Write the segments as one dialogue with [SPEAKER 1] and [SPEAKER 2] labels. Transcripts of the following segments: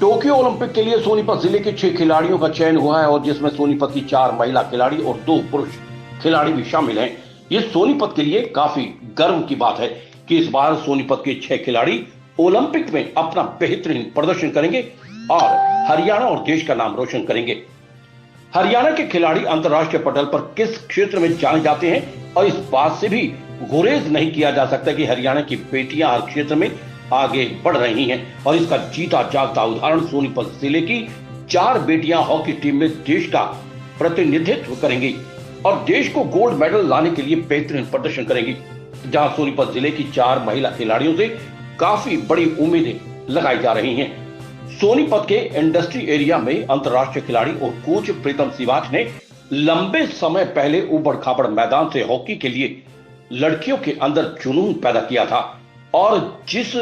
[SPEAKER 1] Tokyo Olympic के लिए सोनीपत जिले के 6 खिलाड़ियों का चयन हुआ है और जिसमें सोनीपत की 4 महिला खिलाड़ी और 2 पुरुष खिलाड़ी भी शामिल हैं। ये सोनीपत के लिए काफी गर्व की बात है कि इस बार सोनीपत के 6 खिलाड़ी ओलंपिक में अपना बेहतरीन प्रदर्शन करेंगे और हरियाणा और देश का नाम रोशन करेंगे। हरियाणा के खिलाड़ी अंतर्राष्ट्रीय पटल पर किस क्षेत्र में जाने जाते हैं और इस बात से भी गुरेज नहीं किया जा सकता कि हरियाणा की बेटियां हर क्षेत्र में आगे बढ़ रही हैं और इसका जीता जागता उदाहरण सोनीपत जिले की 4 बेटियां हॉकी टीम में देश का प्रतिनिधित्व करेंगी और देश को गोल्ड मेडल लाने के लिए बेहतरीन प्रदर्शन करेंगी। जहां सोनीपत जिले की 4 महिला खिलाड़ियों से काफी बड़ी उम्मीदें लगाई जा रही हैं। सोनीपत के इंडस्ट्री एरिया में अंतर्राष्ट्रीय खिलाड़ी और कोच प्रीतम सिवाच ने लंबे समय पहले उबड़ खाबड़ मैदान से हॉकी के लिए लड़कियों के अंदर जुनून पैदा किया था और जिस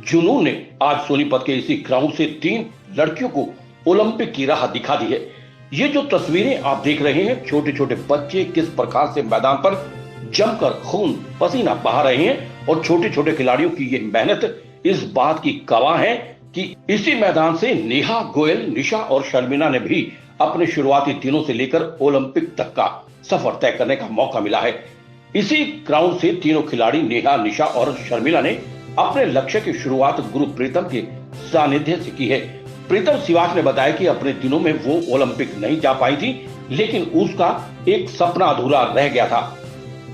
[SPEAKER 1] जुनून ने आज सोनीपत के इसी ग्राउंड से 3 लड़कियों को ओलंपिक की राह दिखा दी है। ये जो तस्वीरें आप देख रहे हैं, छोटे छोटे बच्चे किस प्रकार से मैदान पर जमकर खून पसीना बहा रहे हैं और छोटे छोटे खिलाड़ियों की ये मेहनत इस बात की गवाह है कि इसी मैदान से नेहा गोयल, निशा और शर्मिला ने भी अपने शुरुआती दिनों से लेकर ओलंपिक तक का सफर तय करने का मौका मिला है। इसी ग्राउंड से तीनों खिलाड़ी नेहा, निशा और शर्मिला ने अपने लक्ष्य की शुरुआत गुरु प्रीतम के सानिध्य से की है। प्रीतम सिवाच ने बताया कि अपने दिनों में वो ओलंपिक नहीं जा पाई थी, लेकिन उसका एक सपना अधूरा रह गया था,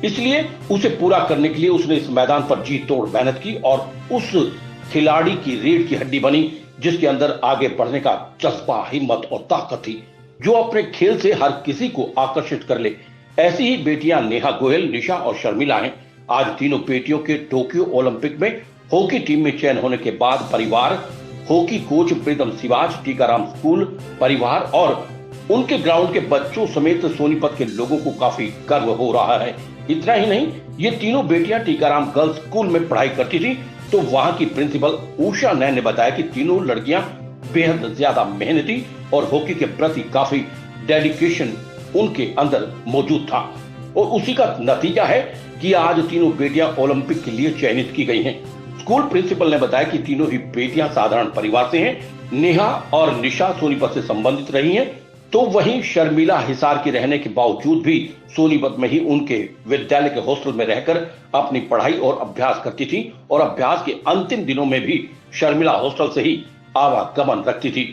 [SPEAKER 1] इसलिए उसे पूरा करने के लिए उसने इस मैदान पर जी तोड़ मेहनत की और उस खिलाड़ी की रीढ़ की हड्डी बनी जिसके अंदर आगे बढ़ने का जज्बा, हिम्मत और ताकत थी, जो अपने खेल से हर किसी को आकर्षित कर ले। ऐसी ही बेटियां नेहा गोयल, निशा और शर्मिला हैं। आज तीनों बेटियों के टोक्यो ओलंपिक में हॉकी टीम में चयन होने के बाद परिवार, हॉकी कोच प्रीतम सिवाच, टीकाराम स्कूल परिवार और उनके ग्राउंड के बच्चों समेत सोनीपत के लोगों को काफी गर्व हो रहा है। इतना ही नहीं, ये तीनों बेटियां टीकाराम गर्ल्स स्कूल में पढ़ाई करती थी, तो वहां की प्रिंसिपल उषा नैन ने बताया कि तीनों लड़कियां बेहद ज्यादा मेहनती और हॉकी के प्रति काफी डेडिकेशन उनके अंदर मौजूद था और उसी का नतीजा है कि आज तीनों बेटियां ओलंपिक के लिए चयनित की गई हैं। स्कूल प्रिंसिपल ने बताया कि तीनों ही बेटियां साधारण परिवार से हैं। नेहा और निशा सोनीपत से संबंधित रही हैं, तो वहीं शर्मिला हिसार की रहने के बावजूद भी सोनीपत में ही उनके विद्यालय के हॉस्टल में रहकर अपनी पढ़ाई और अभ्यास करती थी और अभ्यास के अंतिम दिनों में भी शर्मिला हॉस्टल से ही आवागमन रखती थी।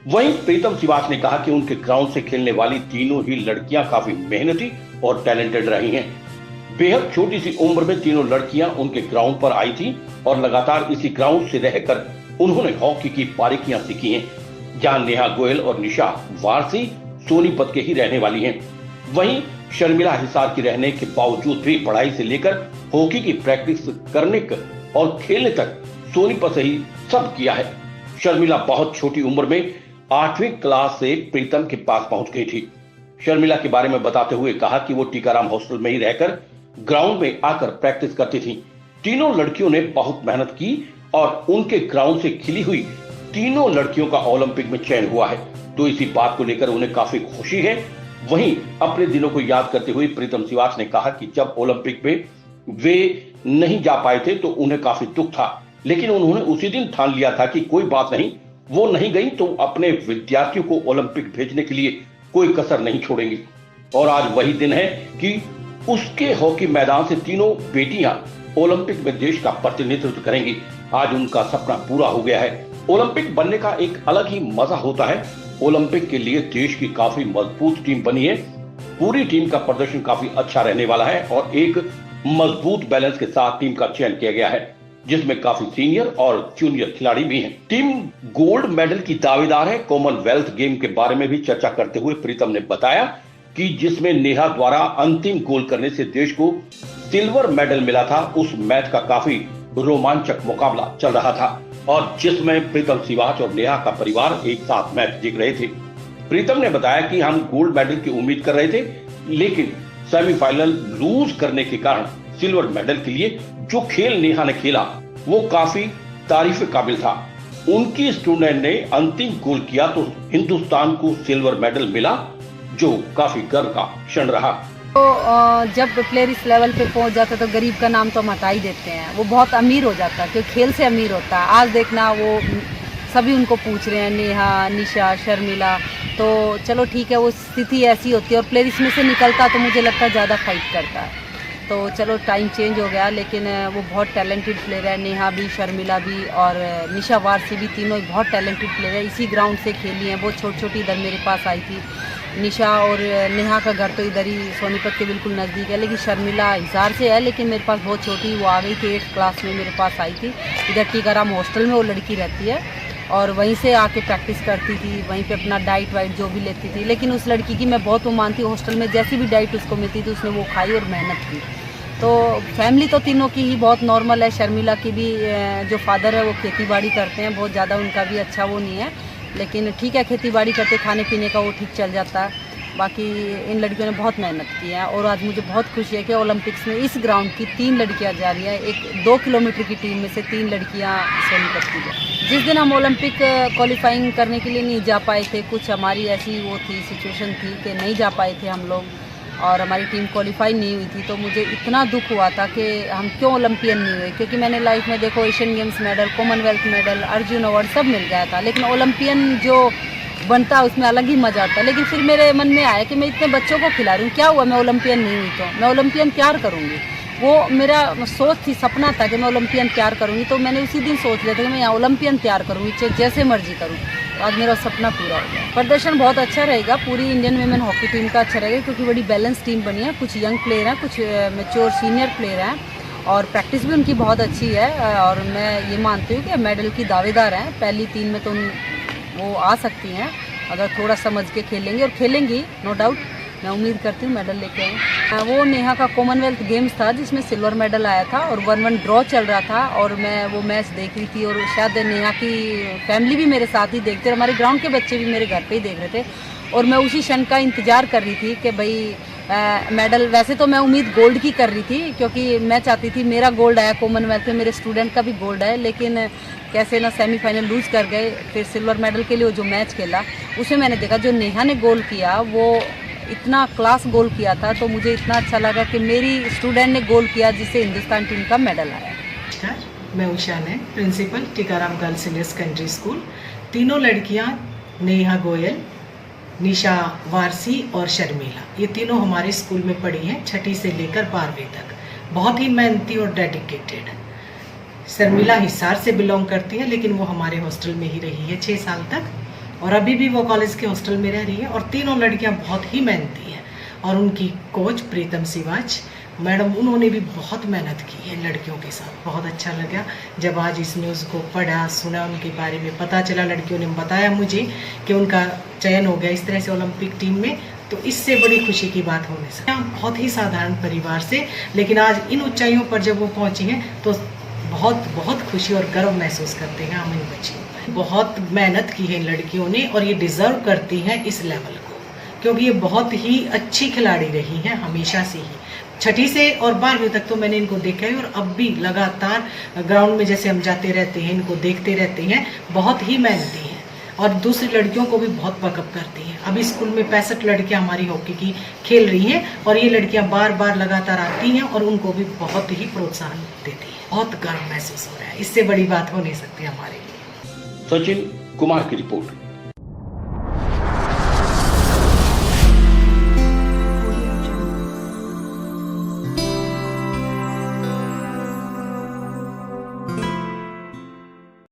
[SPEAKER 1] वहीं प्रीतम सिवाच ने कहा कि उनके ग्राउंड से खेलने वाली तीनों ही लड़कियां काफी मेहनती और टैलेंटेड रही हैं। बेहद छोटी सी उम्र में तीनों लड़कियां उनके ग्राउंड पर आई थी और लगातार इसी ग्राउंड से रहकर उन्होंने हॉकी की बारीकियां सीखी हैं। जहां नेहा गोयल और निशा वारसी सोनीपत के ही रहने वाली हैं, वहीं शर्मिला हिसार की रहने के बावजूद भी पढ़ाई से लेकर हॉकी की प्रैक्टिस करने और खेलने तक सोनीपत से ही सब किया है। शर्मिला बहुत छोटी उम्र में 8वीं क्लास से प्रीतम के पास पहुंच गई थी। शर्मिला के बारे में बताते हुए कहा कि वो टीकाराम हॉस्टल में ही रहकर ग्राउंड में आकर प्रैक्टिस करती थी। तीनों लड़कियों ने बहुत मेहनत की और उनके ग्राउंड से खिली हुई तीनों लड़कियों का ओलंपिक में चयन हुआ है, तो इसी बात को लेकर उन्हें काफी खुशी है। वहीं अपने दिनों को याद करते हुए प्रीतम सिवाच ने कहा कि जब ओलंपिक में वे नहीं जा पाए थे तो उन्हें काफी दुख था, लेकिन उन्होंने उसी दिन ठान लिया था कि कोई बात नहीं, वो नहीं गई तो अपने विद्यार्थियों को ओलंपिक भेजने के लिए कोई कसर नहीं छोड़ेंगी। और आज वही दिन है कि उसके हॉकी मैदान से तीनों बेटियां ओलंपिक में देश का प्रतिनिधित्व करेंगी। आज उनका सपना पूरा हो गया है। ओलंपिक बनने का एक अलग ही मजा होता है। ओलंपिक के लिए देश की काफी मजबूत टीम बनी है। पूरी टीम का प्रदर्शन काफी अच्छा रहने वाला है और एक मजबूत बैलेंस के साथ टीम का चयन किया गया है, जिसमें काफी सीनियर और जूनियर खिलाड़ी भी हैं। टीम गोल्ड मेडल की दावेदार है। कॉमनवेल्थ गेम के बारे में भी चर्चा करते हुए प्रीतम ने बताया कि जिसमें नेहा द्वारा अंतिम गोल करने से देश को सिल्वर मेडल मिला था, उस मैच का काफी रोमांचक मुकाबला चल रहा था और जिसमें प्रीतम सिवाच और नेहा का परिवार एक साथ मैच देख रहे थे। प्रीतम ने बताया कि हम गोल्ड मेडल की उम्मीद कर रहे थे, लेकिन सेमीफाइनल लूज करने के कारण सिल्वर मेडल के लिए जो खेल नेहा ने खेला वो काफी तारीफ काबिल था। उनकी स्टूडेंट ने अंतिम गोल किया तो हिंदुस्तान को सिल्वर मेडल मिला, जो काफी गर्व का क्षण रहा।
[SPEAKER 2] तो जब प्लेयर इस लेवल पे पहुंच जाता है तो गरीब का नाम तो हम हटा ही देते हैं। वो बहुत अमीर हो जाता है क्योंकि खेल से अमीर होता है। आज देखना वो सभी उनको पूछ रहे हैं, नेहा, निशा, शर्मिला। तो चलो ठीक है, वो स्थिति ऐसी होती है और प्लेयर इसमें से निकलता तो मुझे लगता है ज़्यादा फाइट करता है। तो चलो टाइम चेंज हो गया, लेकिन वो बहुत टैलेंटेड प्लेयर है। नेहा भी, शर्मिला भी और निशा वारसी भी, तीनों बहुत टैलेंटेड प्लेयर है। इसी ग्राउंड से खेली हैं, बहुत छोटी छोटी इधर मेरे पास आई थी। निशा और नेहा का घर तो इधर ही सोनीपत के बिल्कुल नज़दीक है, लेकिन शर्मिला हिसार से है, लेकिन मेरे पास बहुत छोटी, वो आ गई थी 8th क्लास में मेरे पास आई थी। इधर टीकाराम हॉस्टल में वो लड़की रहती है और वहीं से आके प्रैक्टिस करती थी, वहीं पे अपना डाइट वाइट जो भी लेती थी। लेकिन उस लड़की की मैं बहुत वो मानती हूँ, हॉस्टल में जैसी भी डाइट उसको मिलती थी उसने वो खाई और मेहनत की। तो फैमिली तो तीनों की ही बहुत नॉर्मल है। शर्मिला की भी जो फादर है वो खेती बाड़ी करते हैं, बहुत ज़्यादा उनका भी अच्छा वो नहीं है, लेकिन ठीक है, खेती बाड़ी करते, खाने पीने का वो ठीक चल जाता है। बाकी इन लड़कियों ने बहुत मेहनत की है और आज मुझे बहुत खुशी है कि ओलंपिक्स में इस ग्राउंड की 3 लड़कियां जा रही हैं। एक 2 किलोमीटर की टीम में से 3 लड़कियां सोनीपत की हैं। जिस दिन हम ओलंपिक क्वालिफाइंग करने के लिए नहीं जा पाए थे, कुछ हमारी ऐसी वो थी, सिचुएशन थी कि नहीं जा पाए थे हम लोग और हमारी टीम क्वालिफाई नहीं हुई थी, तो मुझे इतना दुख हुआ था कि हम क्यों ओलंपियन नहीं हुए। क्योंकि मैंने लाइफ में देखो Asian games medal, Commonwealth medal, Arjun award सब मिल गया था, लेकिन ओलंपियन जो बनता उसमें अलग ही मज़ा आता। लेकिन फिर मेरे मन में आया कि मैं इतने बच्चों को खिला रही हूँ, क्या हुआ मैं ओलंपियन नहीं हुई, तो मैं ओलंपियन तैयार करूँगी। वो मेरा सोच थी, सपना था कि मैं ओलंपियन तैयार करूँगी। तो मैंने उसी दिन सोच लिया था कि मैं यहाँ ओलंपियन तैयार करूँगी, चाहे जैसे मर्जी करूँ। तो आज मेरा सपना पूरा हो गया। प्रदर्शन बहुत अच्छा रहेगा, पूरी इंडियन वुमेन हॉकी टीम का अच्छा रहेगा, क्योंकि बड़ी बैलेंस टीम बनी है। कुछ यंग प्लेयर हैं, कुछ मैच्योर सीनियर प्लेयर हैं और प्रैक्टिस भी उनकी बहुत अच्छी है। और मैं ये मानती हूँ कि मेडल की दावेदार हैं। पहली 3 में तो वो आ सकती हैं अगर थोड़ा समझ के खेलेंगी, और खेलेंगी नो डाउट। मैं उम्मीद करती हूँ मेडल लेके आएँ। वो नेहा का कॉमनवेल्थ गेम्स था जिसमें सिल्वर मेडल आया था और 1-1 ड्रॉ चल रहा था और मैं वो मैच देख रही थी और शायद नेहा की फैमिली भी मेरे साथ ही देखते, हमारे ग्राउंड के बच्चे भी मेरे घर पे ही देख रहे थे और मैं उसी क्षण का इंतज़ार कर रही थी कि भाई मेडल। वैसे तो मैं उम्मीद गोल्ड की कर रही थी, क्योंकि मैं चाहती थी, मेरा गोल्ड आया कॉमनवेल्थ में, मेरे स्टूडेंट का भी गोल्ड है, लेकिन कैसे ना सेमीफाइनल लूज़ कर गए। फिर सिल्वर मेडल के लिए जो मैच खेला उसमें मैंने देखा जो नेहा ने गोल किया वो इतना क्लास गोल किया था, तो मुझे इतना अच्छा लगा कि मेरी स्टूडेंट ने गोल किया जिससे हिंदुस्तान टीम का मेडल आया।
[SPEAKER 3] नमस्कार, मैं उषा ने, principal Tikaram girls senior secondary school. तीनों लड़कियां नेहा गोयल, निशा वारसी और शर्मिला, ये तीनों हमारे स्कूल में पढ़ी हैं 6ठी से लेकर 12वीं तक। बहुत ही मेहनती और डेडिकेटेड। शर्मिला हिसार से बिलोंग करती है, लेकिन वो हमारे हॉस्टल में ही रही है 6 साल तक और अभी भी वो कॉलेज के हॉस्टल में रह रही है। और तीनों लड़कियां बहुत ही मेहनती हैं और उनकी कोच प्रीतम सिवाच मैडम, उन्होंने भी बहुत मेहनत की है लड़कियों के साथ। बहुत अच्छा लगा जब आज इस न्यूज़ को पढ़ा, सुना, उनके बारे में पता चला। लड़कियों ने बताया मुझे कि उनका चयन हो गया इस तरह से ओलंपिक टीम में, तो इससे बड़ी खुशी की बात होने से। बहुत ही साधारण परिवार से, लेकिन आज इन ऊंचाइयों पर जब वो पहुंची हैं तो बहुत बहुत खुशी और गर्व महसूस करते हैं हम इन बच्चियों पर। बहुत मेहनत की है इन लड़कियों ने और ये डिज़र्व करती हैं इस लेवल को, क्योंकि ये बहुत ही अच्छी खिलाड़ी रही हैं हमेशा से ही। 6ठी से और 12वीं तक तो मैंने इनको देखा है और अब भी लगातार ग्राउंड में जैसे हम जाते रहते हैं, इनको देखते रहते हैं। बहुत ही मेहनती हैं और दूसरी लड़कियों को भी बहुत बकअप करती हैं। अभी स्कूल में 65 लड़कियां हमारी हॉकी की खेल रही हैं और ये लड़कियां बार बार लगातार आती हैं और उनको भी बहुत ही प्रोत्साहन देती हैं। बहुत गर्व महसूस हो रहा है, इससे बड़ी बात हो नहीं सकती हमारे लिए।
[SPEAKER 1] सचिन कुमार की रिपोर्ट।